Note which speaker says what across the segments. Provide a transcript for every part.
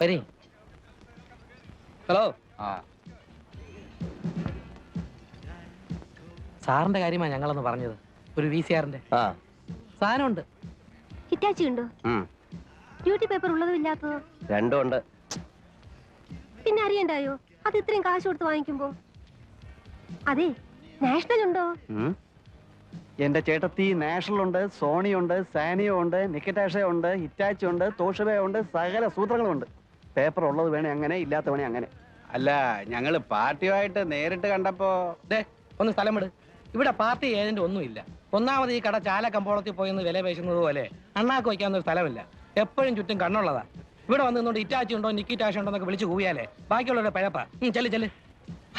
Speaker 1: വരി. ഹലോ. സാറിന്റെ കാര്യമാണ് ഞങ്ങളൊന്ന് പറഞ്ഞത്. ഒരു VCRന്റെ സാധനമുണ്ട്.
Speaker 2: ഹിറ്റാച്ചി ഉണ്ടോ? ഡ്യൂട്ടി പേപ്പർ ഉള്ളതും ഇല്ലാത്തതോ?
Speaker 3: രണ്ടും ഉണ്ട്.
Speaker 2: പിന്നെ അറിയണ്ടായോ അത് ഇത്രയും കാശ് കൊടുത്ത് വാങ്ങിക്കുമ്പോ? അതെ, നാഷണൽ ഉണ്ടോ?
Speaker 4: എന്റെ ചേട്ടത്തി നാഷണൽ ഉണ്ട്, സോണി ഉണ്ട്, സാനിയോ ഉണ്ട്, നിക്കറ്റാഷ ഉണ്ട്, ഹിറ്റാച്ചി ഉണ്ട്, തോഷിബ ഉണ്ട്, സകല സൂത്രങ്ങളും ഉണ്ട്. പേപ്പർ ഉള്ളത് വേണേ അങ്ങനെ, ഇല്ലാത്ത വേണേ അങ്ങനെ.
Speaker 5: അല്ല, ഞങ്ങള് പാർട്ടിയുമായിട്ട് നേരിട്ട് കണ്ടപ്പോ
Speaker 1: ഒന്ന് സ്ഥലം വിട്. ഇവിടെ പാർട്ടി ഏജന്റ് ഒന്നുമില്ല. ഒന്നാമത് ഈ കട ചാല കമ്പോളത്തിൽ പോയെന്ന് വില പേശുന്നത് പോലെ അണ്ണാക്ക് വയ്ക്കാവുന്ന ഒരു സ്ഥലമില്ല. എപ്പോഴും ചുറ്റും കണ്ണുള്ളതാ. ഇവിടെ വന്ന് നിന്നോണ്ട് ഇറ്റാച്ചി ഉണ്ടോ നിക്കിറ്റാഷ ഉണ്ടോ എന്നൊക്കെ വിളിച്ചു കൂവിയാലേ ബാക്കിയുള്ളവരുടെ പഴപ്പാ. ചെല്ല് ചെല്ല്.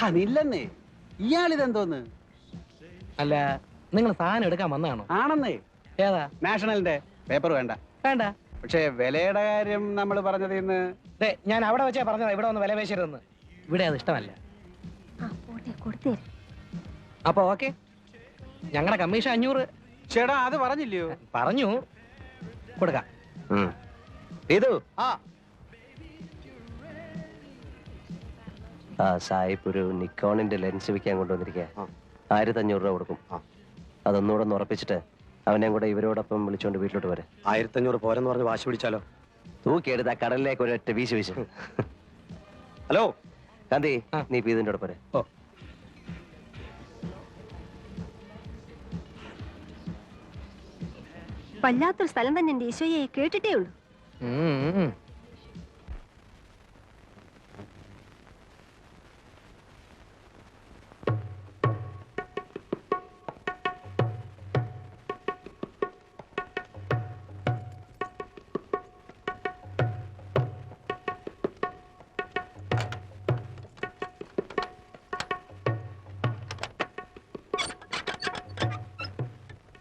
Speaker 4: അതില്ലെന്നേ, ഇയാളിതെന്തോന്ന്?
Speaker 1: അല്ല, നിങ്ങൾ സാധനം എടുക്കാൻ വന്നതാണോ?
Speaker 4: ആണെന്നേ.
Speaker 1: ഏതാ?
Speaker 5: നാഷണലിന്റെ പേപ്പർ വേണ്ട.
Speaker 1: വേണ്ട.
Speaker 5: പക്ഷേ വിലയുടെ കാര്യം നമ്മൾ പറഞ്ഞത് ഇന്ന്
Speaker 1: ഞാൻ അവിടെ വെച്ചാ പറഞ്ഞതാ ഇവിടെ ഒന്ന് വില പേശരുതെന്ന്. ഇവിടെ അത് ഇഷ്ടമല്ല. അപ്പൊ ഓക്കെ, ഞങ്ങളുടെ കമ്മീഷൻ 500.
Speaker 5: ചേട്ടാ അത് പറഞ്ഞില്ലയോ?
Speaker 1: പറഞ്ഞു, കൊടുക്കാം.
Speaker 3: ഇത് സായിപ്പ് ഒരു നിക്കോണിന്റെ ലെൻസ് വിൽക്കാൻ കൊണ്ടുവന്നിരിക്കുക. 1500 രൂപ കൊടുക്കും. അതൊന്നുകൂടെ ഒന്ന് ഉറപ്പിച്ചിട്ട് അവനെയും കൂടെ ഇവരോടൊപ്പം വിളിച്ചോണ്ട് വീട്ടിലോട്ട് വരെ.
Speaker 4: 1500 പോരെന്ന് പറഞ്ഞ് വാശി പിടിച്ചാലോ?
Speaker 3: തൂക്കിയെടുത്ത് ആ കടലിലേക്ക് ഒരൊറ്റ വീശ് വീശ്.
Speaker 4: ഹലോ
Speaker 3: കാന്തി, നീ പീതിന്റെ കൂടെ പോരെ.
Speaker 1: ഓ,
Speaker 2: വല്ലാത്തൊരു സ്ഥലം തന്നെ എന്റെ ഈശോയെ, കേട്ടിട്ടേ ഉള്ളൂ.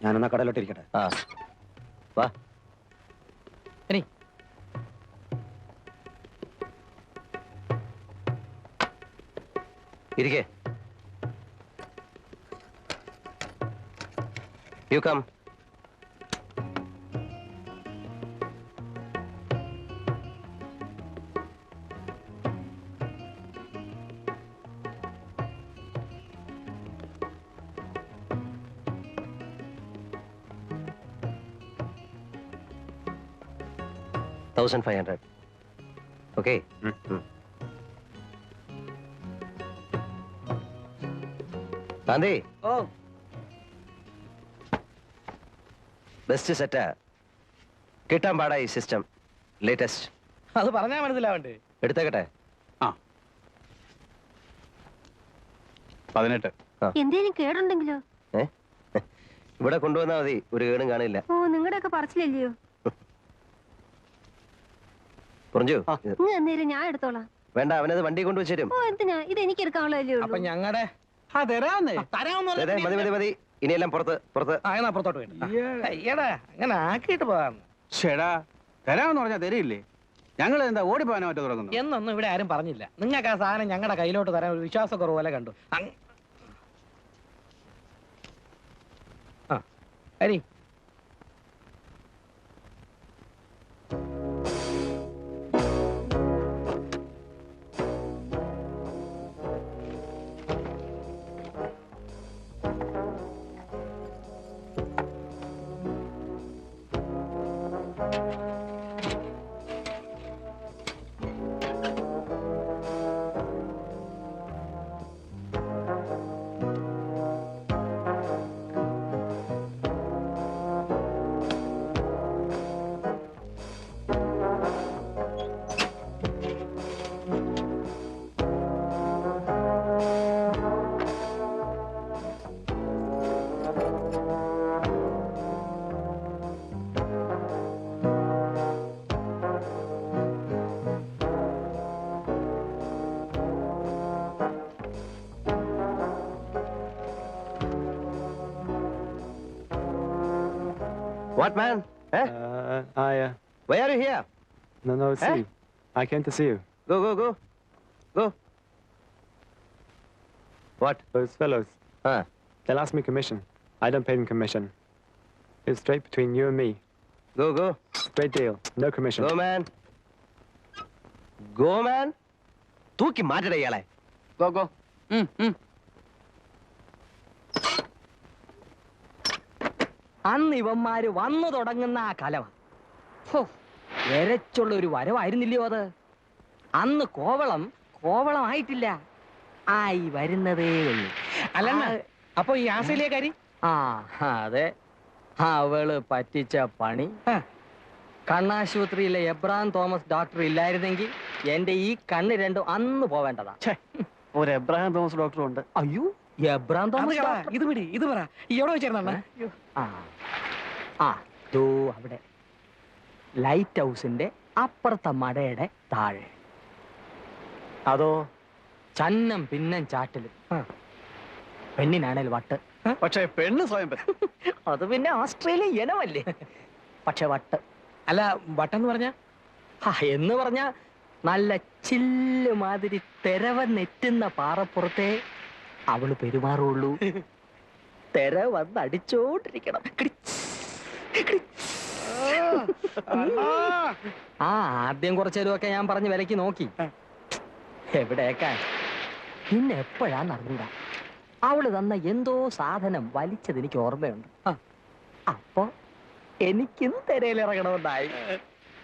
Speaker 4: ഞാനെന്നാ കടയിലോട്ട് ഇരിക്കട്ടെ.
Speaker 3: വാ. ഇരിക്കേ. You come. $1,500. Okay. ഗാന്ധി,
Speaker 1: ഓ,
Speaker 3: ബെസ്റ്റ് സെറ്റാ. കിട്ടാൻ പാടാ ഈ സിസ്റ്റം. ലേറ്റസ്റ്റ്.
Speaker 1: അത് പറഞ്ഞാ മനസ്സിലാവണ്ടേ?
Speaker 3: എടുത്തേക്കട്ടെ.
Speaker 5: 18.
Speaker 2: എന്തേലും കേടുണ്ടെങ്കിലോ?
Speaker 3: ഇവിടെ കൊണ്ടുവന്നാ മതി, ഒരു കേടും കാണില്ല.
Speaker 2: ഓ, നിങ്ങളുടെ ഒക്കെ പറച്ചില്ലല്ലയോ?
Speaker 3: പറഞ്ഞു.
Speaker 2: നീ എന്നേലും ഞാൻ എടുത്തോളാം.
Speaker 3: വേണ്ട, അവനത് വണ്ടി കൊണ്ടുവച്ചേരും.
Speaker 2: ഓ, എന്തിനാ? ഇത് എനിക്ക് എടുക്കാനുള്ളതല്ലേ
Speaker 1: അപ്പൊ
Speaker 2: ഉള്ളൂ.
Speaker 1: ഞങ്ങളുടെ
Speaker 3: മതി മതി. ഇനിയെല്ലാം പുറത്ത് പുറത്ത്.
Speaker 1: പുറത്തോട്ട് വേണ്ട. അങ്ങനെ ആക്കിയിട്ട് പോകാം.
Speaker 5: ചേടാ തരാമെന്ന് പറഞ്ഞാ തരില്ലേ? ഞങ്ങൾ എന്താ ഓടിപ്പോകാനോ മറ്റോ തുടങ്ങുന്നു?
Speaker 1: എന്നൊന്നും ഇവിടെ ആരും പറഞ്ഞില്ല. നിങ്ങൾക്ക് ആ സാധനം ഞങ്ങളുടെ കയ്യിലോട്ട് തരാൻ ഒരു വിശ്വാസക്കുറവ് പോലെ കണ്ടു. Hari,
Speaker 3: What, man? Why are you here?
Speaker 6: No, see. I came to see you.
Speaker 3: Go. What?
Speaker 6: Those fellows. They'll ask me commission. I don't pay them commission. It's straight between you and me.
Speaker 3: Go.
Speaker 6: Straight deal. No commission.
Speaker 3: Go, man. Goman തൂക്കി മാറ്റട ഇയാളെ.
Speaker 4: Go go.
Speaker 7: അന്ന് ഇവന്മാര് വന്നു തുടങ്ങുന്ന ആ കലവ എരച്ചുള്ള ഒരു വരവായിരുന്നില്ലയോ അത്? അന്ന് കോവളമായിട്ടില്ല, ആയി വരുന്നതേ ഉള്ളൂ.
Speaker 1: അല്ലെന്ന അപ്പൊ ഈ ആസ്ട്രേലിയക്കാരി
Speaker 7: ആ അതെ, അവള് പറ്റിച്ച പണി. കണ്ണാശുപത്രിയിലെ എബ്രഹാം തോമസ് ഡോക്ടർ ഇല്ലായിരുന്നെങ്കിൽ എന്റെ ഈ കണ്ണ് രണ്ടും അന്ന് പോവേണ്ടതാ.
Speaker 4: ഒരു എബ്രഹാം തോമസ് ഡോക്ടറും ഉണ്ട്.
Speaker 7: അയ്യോ, എബ്രഹാം തോമസ് ഡോക്ടർ.
Speaker 1: ഇത് പിടി, ഇത് പറ ഈ എവിടെ വെച്ചേർന്ന
Speaker 7: ദോ അവിടെ ലൈറ്റ് ഹൗസിന്റെ അപ്പുറത്തെ മടയുടെ താഴെ. അതോ ചന്നം പിന്നം ചാറ്റലും, പെണ്ണിനാണേൽ വട്ട്.
Speaker 4: പക്ഷേ പെണ്ണ് സ്വയം
Speaker 7: അത് പിന്നെ ഓസ്ട്രേലിയൻ ഇനമല്ലേ. പക്ഷെ വട്ട്
Speaker 1: അല്ല, വട്ടെന്ന് പറഞ്ഞ
Speaker 7: എന്ന് പറഞ്ഞ നല്ല ചില്ല് മാതിരി തെരവന്നെറ്റുന്ന പാറപ്പുറത്തെ അവള് പെരുമാറുള്ളൂ. തെര വന്ന് അടിച്ചോണ്ടിരിക്കണം. ആദ്യം കുറച്ചേരുമൊക്കെ ഞാൻ പറഞ്ഞ് വിലക്ക് നോക്കി, എവിടേക്കാൻ. പിന്നെ എപ്പോഴാന്ന് അറിഞ്ഞൂടാ അവള് തന്ന എന്തോ സാധനം വലിച്ചത് എനിക്ക് ഓർമ്മയുണ്ട്. അപ്പൊ എനിക്കും തെരയിലിറങ്ങണമെന്നായി.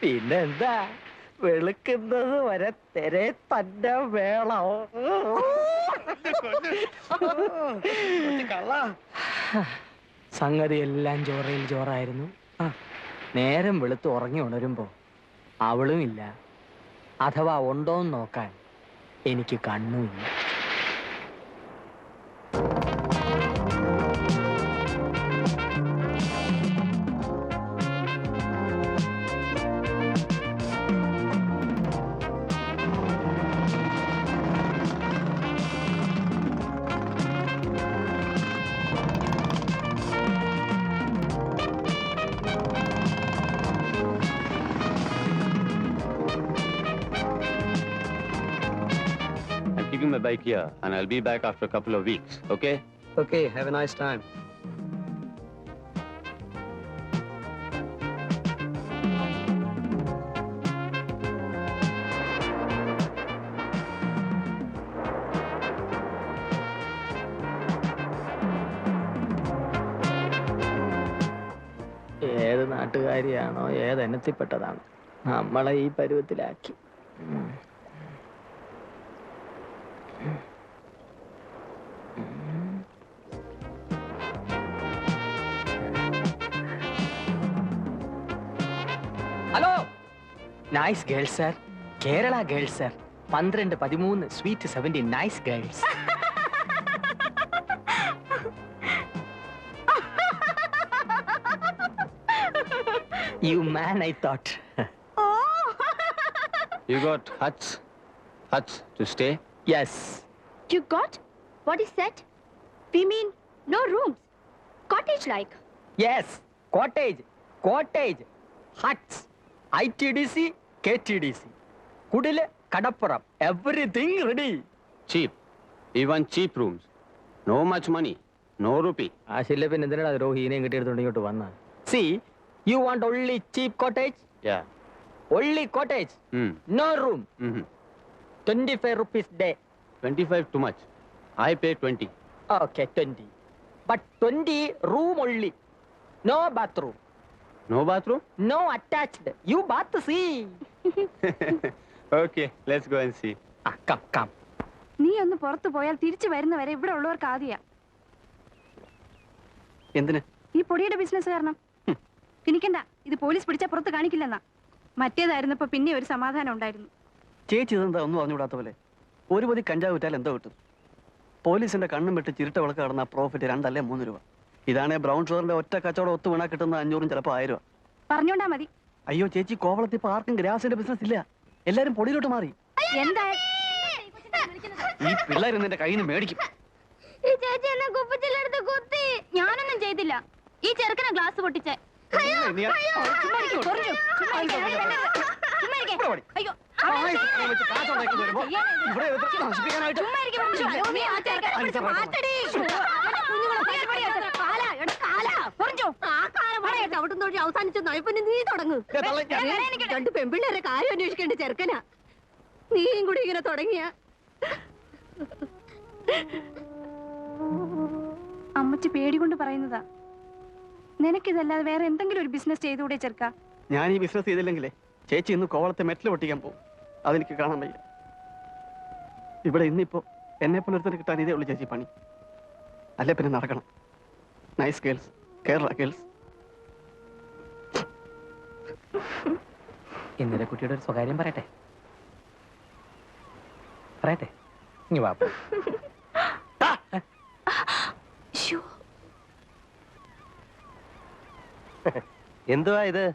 Speaker 7: പിന്നെ എന്താ, വെളുക്കുന്നത് വരെ തെരെ തന്നെ വേണം. സംഗതി എല്ലാം ചോറയിൽ ചോറായിരുന്നു. നേരം വെളുത്ത് ഉറങ്ങി ഉണരുമ്പോ അവളും ഇല്ല, അഥവാ ഉണ്ടോന്ന് നോക്കാൻ എനിക്ക് കണ്ണുമില്ല.
Speaker 5: My bike here, and I'll be back after a couple of weeks. Okay?
Speaker 7: Okay, have a nice time. ഏത് നാട്ടുകാരിയാണോ ഏതെണ്ണത്തിൽപ്പെട്ടതാണ് നമ്മളെ ഈ പരുവത്തിലാക്കി. Hello, nice girls sir, Kerala girls sir, 12, 13, sweet 17, nice girls. You man, I thought.
Speaker 5: You got huts to stay?
Speaker 7: Yes.
Speaker 2: You got? What is that? We mean no rooms. Cottage like.
Speaker 7: Yes, cottage, huts, ITDC, KTDC, Kudile, Kadappuram, everything ready.
Speaker 5: Cheap. Even cheap rooms. No much money. No rupee.
Speaker 7: See, you want only cheap cottage?
Speaker 5: Yeah.
Speaker 7: Only cottage, no room. 25 rupees day.
Speaker 5: 25 too much. I pay 20.
Speaker 7: Okay, 20. But 20 room only. No bathroom.
Speaker 5: No bathroom?
Speaker 7: No attached. You bath, see.
Speaker 5: Okay, let's go and see.
Speaker 7: Come.
Speaker 2: നീ ഒന്ന് പുറത്തു പോയാൽ തിരിച്ചു വരുന്നവരെ ഇവിടെ ഉള്ളവർക്ക് ആദ്യ
Speaker 4: എന്തിന്?
Speaker 2: ഈ പൊടിയുടെ ബിസിനസ് കാരണം. എനിക്കണ്ട, ഇത് പോലീസ് പിടിച്ചാൽ പുറത്ത് കാണിക്കില്ലെന്നാ. മറ്റേതായിരുന്നപ്പോ പിന്നെ ഒരു സമാധാനം ഉണ്ടായിരുന്നു.
Speaker 4: ചേച്ചി ഇതെന്താ ഒന്നും അറിഞ്ഞുകൂടാത്ത പോലെ? ഒരു പൊതി കഞ്ചാവ് വിറ്റാൽ എന്തോ കിട്ടും? പോലീസിന്റെ കണ്ണും വെട്ട് ചിരുട്ട വിളക്ക് കടന്ന പ്രോഫിറ്റ് 2 അല്ലേ 3 രൂപ. ഇതാണേ ബ്രൗൺ ഷുഗറിന്റെ ഒറ്റ കച്ചവടം ഒത്തു വീണാ കിട്ടുന്ന 500 ചിലപ്പോൾ 1000 രൂപ.
Speaker 2: പറഞ്ഞോണ്ടാ മതി.
Speaker 4: അയ്യോ ചേച്ചി, കോവളത്തിൽ ഇപ്പൊ ആർക്കും ഗ്രാസിന്റെ ബിസിനസ് ഇല്ല, എല്ലാരും പൊടിയിലോട്ട് മാറി.
Speaker 2: എന്താ
Speaker 4: ഈ പിള്ളേർ നിന്റെ കയ്യിൽ നിന്ന് മേടിക്കും.
Speaker 2: ഞാനൊന്നും ചെയ്തില്ല. ഈ ചെറുക്കനെ ഗ്ലാസ് പൊട്ടിച്ചേ. അവസാനിച്ച നയപ്പന്നെ നീ തുടങ്ങും. 2 പെൺപിള്ളേരെ കാര്യം അന്വേഷിക്കേണ്ട ചെറുക്കനാ. നീയും കൂടി ഇങ്ങനെ തുടങ്ങിയ
Speaker 8: അമ്മച്ചി പേടി കൊണ്ട് പറയുന്നതാ. നിനക്കിതല്ലാതെ വേറെ എന്തെങ്കിലും ഒരു ബിസിനസ് ചെയ്തുകൂടെ ചെറുക്ക?
Speaker 4: ഞാൻ ഈ ബിസിനസ് ചെയ്തില്ലെങ്കിലേ ചേച്ചി ഇന്ന് കോവളത്തെ മെറ്റൽ പൊട്ടിക്കാൻ പോകും. അതെനിക്ക് കാണാൻ വയ്യ. ഇവിടെ ഇന്നിപ്പോ എന്നെ പോലെ ഒരുത്തനെ കിട്ടാൻ ഇതേ ഉള്ളു ചേച്ചി പണി. അല്ലെ പിന്നെ നടക്കണം. Nice girls, Kerala girls.
Speaker 1: ഇന്നലെ കുട്ടിയുടെ ഒരു സ്വകാര്യം പറയട്ടെ. ഇനി വാ.
Speaker 3: എന്തുവാ ഇത്?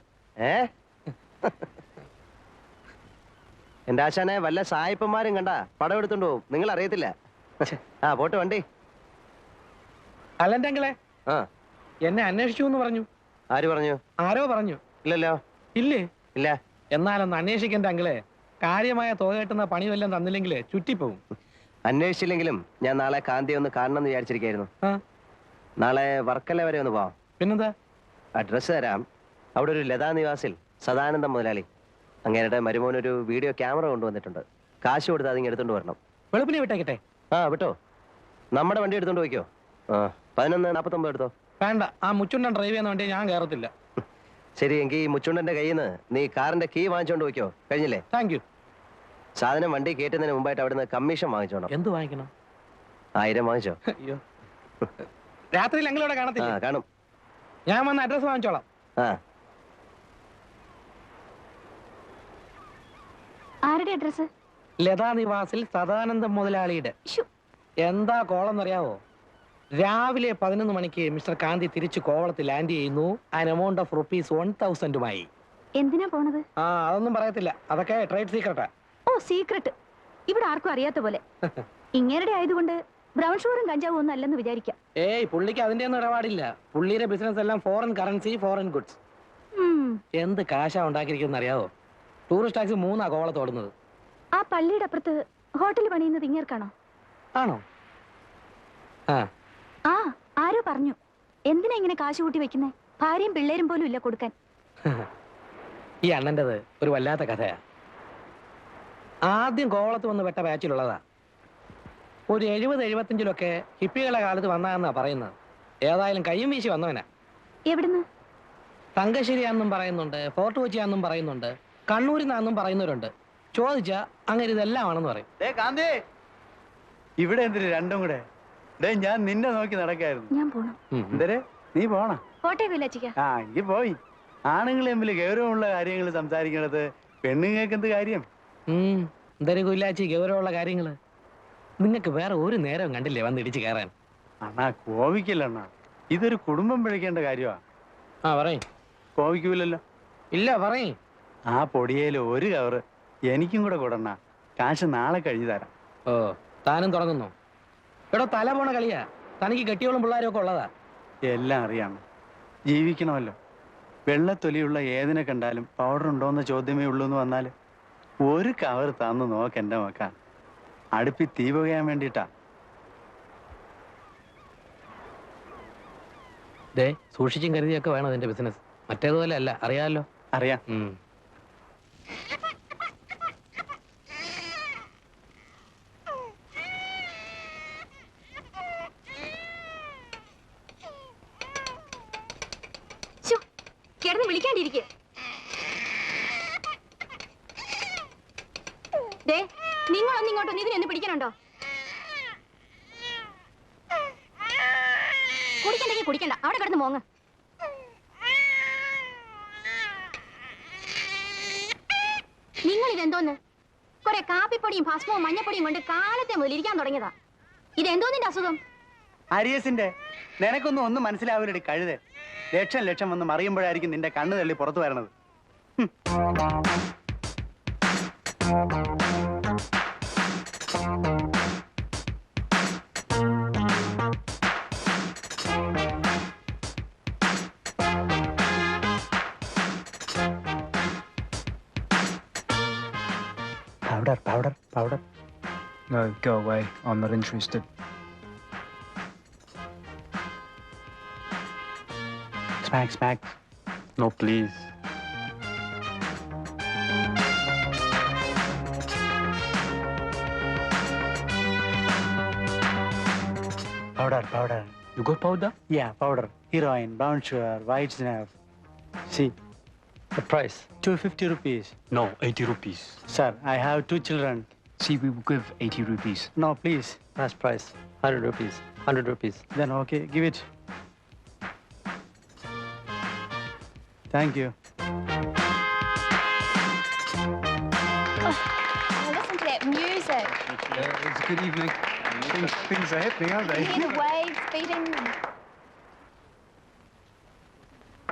Speaker 3: എന്റെ ആശാനെ വല്ല സായിപ്പന്മാരും കണ്ട പടം എടുത്തോണ്ട് പോവും. നിങ്ങൾ അറിയത്തില്ല. ആ പോട്ടെ വണ്ടി.
Speaker 1: അല്ലെന്റെ അങ്കിളെ,
Speaker 3: ആ
Speaker 1: എന്നെ അന്വേഷിച്ചു എന്ന് പറഞ്ഞു.
Speaker 3: ആര് പറഞ്ഞു?
Speaker 1: ആരോ പറഞ്ഞു.
Speaker 3: ഇല്ലല്ലോ.
Speaker 1: ഇല്ലേ?
Speaker 3: ഇല്ല.
Speaker 1: എന്നാലൊന്ന് അന്വേഷിക്കണ്ട അങ്കിളെ. കാര്യമായ തുക കിട്ടുന്ന പണി വല്ലതും തന്നില്ലെങ്കിൽ ചുറ്റിപ്പോവും.
Speaker 3: അന്വേഷിച്ചില്ലെങ്കിലും ഞാൻ നാളെ കാന്തിയെ ഒന്ന് കാണണം എന്ന് വിചാരിച്ചിരിക്കായിരുന്നു. നാളെ വർക്കല വരെ ഒന്ന് പോവാം.
Speaker 1: പിന്നെന്താ?
Speaker 3: അഡ്രസ് തരാം. അവിടെ ഒരു ലതാ നിവാസിൽ സദാനന്ദം മുതലാളി അങ്ങേരുടെ മരുമോനൊരു വീഡിയോ ക്യാമറ കൊണ്ടുവന്നിട്ടുണ്ട്. കാശ് കൊടുത്ത് അതിങ്ങ് എടുത്തോണ്ട് വരണം.
Speaker 1: വെളുപ്പിനെ വിട്ടേക്കട്ടെ.
Speaker 3: ആ വിട്ടോ. നമ്മുടെ വണ്ടി എടുത്തോണ്ട് പോയിക്കോ. 11:49 എടുത്തോ.
Speaker 1: വേണ്ട, ആ മുച്ചുണ്ടൻ ഡ്രൈവ് ചെയ്യുന്ന വണ്ടി ഞാൻ കയറത്തില്ല.
Speaker 3: ശരി, എങ്കിൽ ഈ മുച്ചുണ്ടന്റെ കയ്യിൽ നിന്ന് നീ കാറിന്റെ കീ വാങ്ങിച്ചോണ്ട് പോയിക്കോ. കഴിഞ്ഞില്ലേ?
Speaker 1: Thank you.
Speaker 3: സാധനം വണ്ടി കയറ്റുന്നതിന് മുമ്പായിട്ട് അവിടുന്ന് കമ്മീഷൻ വാങ്ങിച്ചോണം.
Speaker 1: എന്ത് വാങ്ങിക്കണം?
Speaker 3: 1000 വാങ്ങിച്ചോ.
Speaker 1: അയ്യോ, രാത്രിയിൽ ഞങ്ങളിവിടെ
Speaker 3: ആ
Speaker 1: കാണത്തില്ല.
Speaker 3: കാണും.
Speaker 1: ഞാൻ വന്ന് അഡ്രസ് വാങ്ങിച്ചോളാം.
Speaker 3: ആ
Speaker 8: ആരുടെ അഡ്രസ്?
Speaker 1: ലതാ നിവാസിൽ സദാനന്ദം മുതലാളിയുടെ. എന്താ കോളെന്നറിയാവോ? രാവിലെ 11 മണിക്ക് മിസ്റ്റർ കാന്തി തിരിച്ച് കോവളത്തിൽ ലാൻഡ് ചെയ്യുന്നു. ആൻ എമൗണ്ട് ഓഫ് ₹1000
Speaker 8: എന്തിനാ പോണത്?
Speaker 1: ആ അതൊന്നും പറയത്തില്ല, അതൊക്കെ ട്രേഡ് സീക്രട്ടാ.
Speaker 8: ഓ, സീക്രട്ട്. ഇവിടെ ആർക്കും അറിയാത്ത പോലെ. ഇങ്ങേരുടെ ആയതുകൊണ്ട് ബ്രൗൺ ഷുഗറും കഞ്ചാവും ഒന്നും അല്ലെന്ന് വിചാരിക്കാം.
Speaker 1: ഏയ്, പുള്ളിക്ക് അതിന്റെ ഒന്നും ഇടപാടില്ല. പുള്ളിയുടെ ബിസിനസ് എല്ലാം ഫോറിൻ കറൻസി, ഫോറിൻ ഗുഡ്സ്. എന്ത് കാശാ ഉണ്ടാക്കിയിരിക്കുന്ന അറിയാവോ? ടൂറിസ്റ്റ് ടാക്സി 3 കോവളത്ത് ഓടുന്നത്.
Speaker 8: ആ പള്ളിയുടെ അപ്പുറത്ത് ഹോട്ടൽ പണിയുന്നത് ഇങ്ങേർക്കാണോ?
Speaker 1: ആണോ?
Speaker 8: ആ, ആരോ പറഞ്ഞു. എന്തിനാ ഇങ്ങനെ കാശ് കൂട്ടി വെക്കുന്നേ? ഭാര്യയും പിള്ളേരും പോലും ഇല്ല കൊടുക്കാൻ.
Speaker 1: ഈ അണ്ണൻ്റെത് ഒരു വല്ലാത്ത കഥയാ. ആദ്യം കോവളത്ത് വന്ന് വെട്ട ബാച്ചിലുള്ളതാ. ഒരു 70-75 ഹിപ്പികളുടെ കാലത്ത് വന്നാന്നാ പറയുന്നത്. ഏതായാലും കയ്യും വീശി വന്നവനാ.
Speaker 8: എവിടുന്ന്?
Speaker 1: തങ്കശ്ശേരിയാന്നും പറയുന്നുണ്ട്, ഫോർട്ട് കൊച്ചിയാന്നും പറയുന്നുണ്ട്, കണ്ണൂരിൽ നിന്നാന്നും പറയുന്നവരുണ്ട്. ചോദിച്ചാ അങ്ങനെ ഇതെല്ലാം ആണെന്ന് പറയും.
Speaker 5: ഇവിടെ എന്തിന് രണ്ടും കൂടെ? ഞാൻ നിന്നെ നോക്കി നടക്കായിരുന്നു.
Speaker 8: ഞാൻ പോണം.
Speaker 5: എന്തരെ നീ പോണ?
Speaker 8: കോട്ടെ വില്ലാച്ചിക്ക.
Speaker 5: ആ എങ്കിൽ പോയി. ആണുങ്ങൾ തമ്മിൽ ഗൗരവമുള്ള കാര്യങ്ങൾ സംസാരിക്കണത് പെണ്ണുങ്ങൾക്ക് എന്ത് കാര്യം?
Speaker 1: എന്തൊരു കുല്ലാച്ചി ഗൗരവമുള്ള കാര്യങ്ങള്. നിങ്ങൾക്ക് വേറെ ഒരു നേരം കണ്ടില്ലേ വന്ന് ഇടിച്ച് കയറാൻ?
Speaker 5: അണ്ണാ കോപിക്കല്ല അണ്ണാ, ഇതൊരു കുടുംബം പിഴയ്ക്കേണ്ട കാര്യമാ.
Speaker 1: ആ പറയും.
Speaker 5: കോപിക്കൂലല്ലോ?
Speaker 1: ഇല്ല പറയും.
Speaker 5: ആ പൊടിയേല് ഒരു കവറ് എനിക്കും കൂടെ കൂടണ്ണ. കാശ് നാളെ കഴിഞ്ഞു തരാം.
Speaker 1: ഓ, താനും തുടങ്ങുന്നു. ഇവിടെ തല പോണ കളിയാ. തനിക്ക് കെട്ടിയോളും പിള്ളേരും ഒക്കെ ഉള്ളതാ.
Speaker 5: എല്ലാം അറിയാം. ജീവിക്കണമല്ലോ. വെള്ളത്തൊലിയുള്ള ഏതിനെ കണ്ടാലും പൗഡർ ഉണ്ടോന്ന് ചോദ്യമേ ഉള്ളൂ എന്ന് വന്നാല് ഒരു കവർ തന്നു നോക്ക് എന്റെ മക്ക. അടുപ്പി തീ പുകയാൻ വേണ്ടിട്ടാ.
Speaker 1: സൂക്ഷിച്ചും കരുതിയൊക്കെ വേണം അതിന്റെ ബിസിനസ്. മറ്റേതുപോലെ അല്ല, അറിയാമല്ലോ.
Speaker 5: അറിയാം.
Speaker 8: കിടന്ന് വിളിക്കാണ്ടിരിക്കെ. നിങ്ങളൊന്നും ഇങ്ങോട്ടൊന്നും ഇതിനെന്ന് പിടിക്കണുണ്ടോ? കുടിക്കണ്ടെങ്കിൽ കുടിക്കണ്ട, അവിടെ കിടന്ന് മോങ്ങ്. നിങ്ങൾ ഇതെന്തോന്ന്? കുറെ കാപ്പിപ്പൊടിയും ഭസ്മവും മഞ്ഞപ്പൊടിയും കൊണ്ട് കാലത്തെ മുതൽ ഇരിക്കാൻ തുടങ്ങിയതാ. ഇതെന്തോന്നിന്റെ അസുഖം?
Speaker 5: അരിയസിന്റെ. നിനക്കൊന്നും മനസ്സിലാവില്ലടി കഴുതേ. ലക്ഷം വന്ന് മറിയുമ്പോഴായിരിക്കും നിന്റെ കണ്ണ് തള്ളി പുറത്തു വരണത്. Powder.
Speaker 6: No, go away. I'm not interested.
Speaker 5: Smack. No, please. Powder.
Speaker 6: You got powder?
Speaker 5: Yeah, powder. Heroin, brown sugar, white snuff. See,
Speaker 6: The price?
Speaker 5: 250 rupees.
Speaker 6: No, 80 rupees.
Speaker 5: Sir, I have 2 children.
Speaker 6: See, we will give 80 rupees.
Speaker 5: No, please.
Speaker 6: Last price, 100 rupees. 100 rupees.
Speaker 5: Then okay, give it. Thank you.
Speaker 8: Listen to that music.
Speaker 5: It's a good evening. Things are happening, aren't
Speaker 8: You hear the waves beating.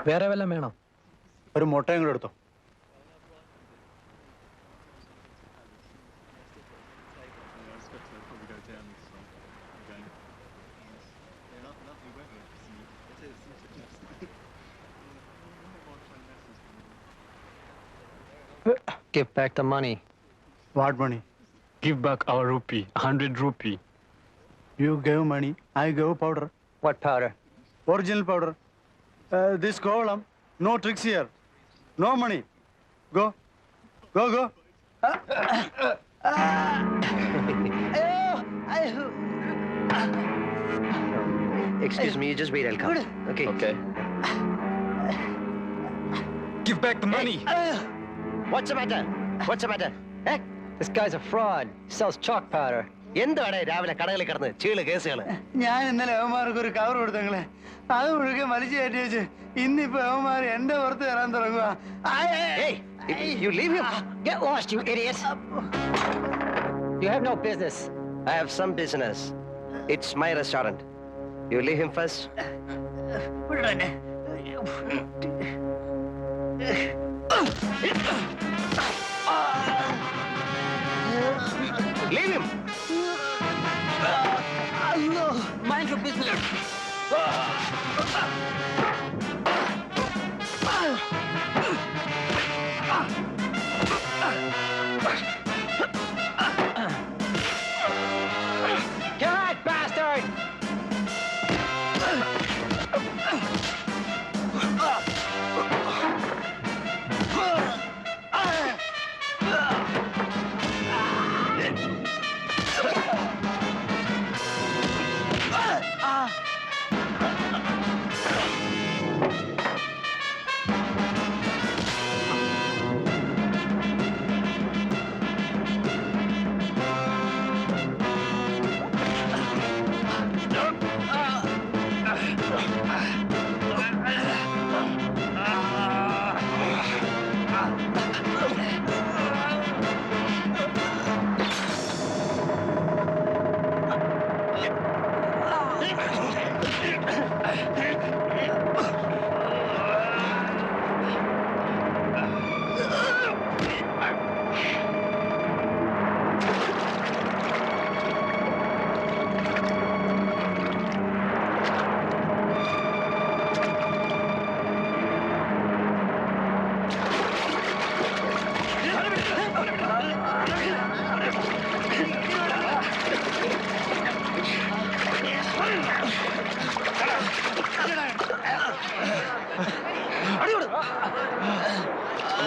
Speaker 1: വേറെ വല്ലതും വേണം?
Speaker 5: ഒരു മുട്ടയും കൂടെ എടുത്തോ.
Speaker 6: Give back the money.
Speaker 5: What money?
Speaker 6: Give back our rupee, 100 rupee.
Speaker 5: You gave money, I gave powder.
Speaker 6: What powder?
Speaker 5: Original powder. This column, no tricks here. No money. Go.
Speaker 3: Excuse me, you just wait, I'll come. Okay.
Speaker 6: Okay. Give back the money.
Speaker 3: What's the matter? Eh?
Speaker 6: This guy's a fraud. He sells chalk powder.
Speaker 3: എന്താണ് രാവിലെ കടകളിൽ കിടന്ന് ചീള് കേസുകള്?
Speaker 5: ഞാൻ ഇന്നലെ അവന്മാർക്ക് ഒരു cover കൊടുത്തങ്ങളെ അത് മുഴുവൻ വലിച്ചു കയറ്റി വെച്ച് ഇന്നിപ്പോ അവന്മാർ എന്റെ പുറത്ത് തരാൻ തുടങ്ങുക.
Speaker 3: Hey, you leave him.
Speaker 7: Get lost, you idiot! You have no business.
Speaker 3: I have some business. It's my restaurant. You leave him first. Leave him.
Speaker 7: Mind your business. God, bastard!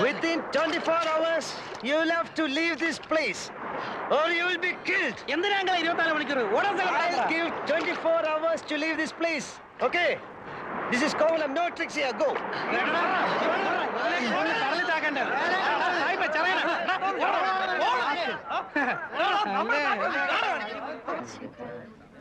Speaker 3: Within 24 hours, you'll have to leave this place, or you will be killed.
Speaker 1: എന്തിനാ 24 മണിക്കൂർ? ഓടാൻ
Speaker 3: I'll give 24 hours to leave this place. Okay? This is Kovalam. No tricks here. Go.
Speaker 1: കടലിൽ താക്കണ്ടേ? ചറയണം.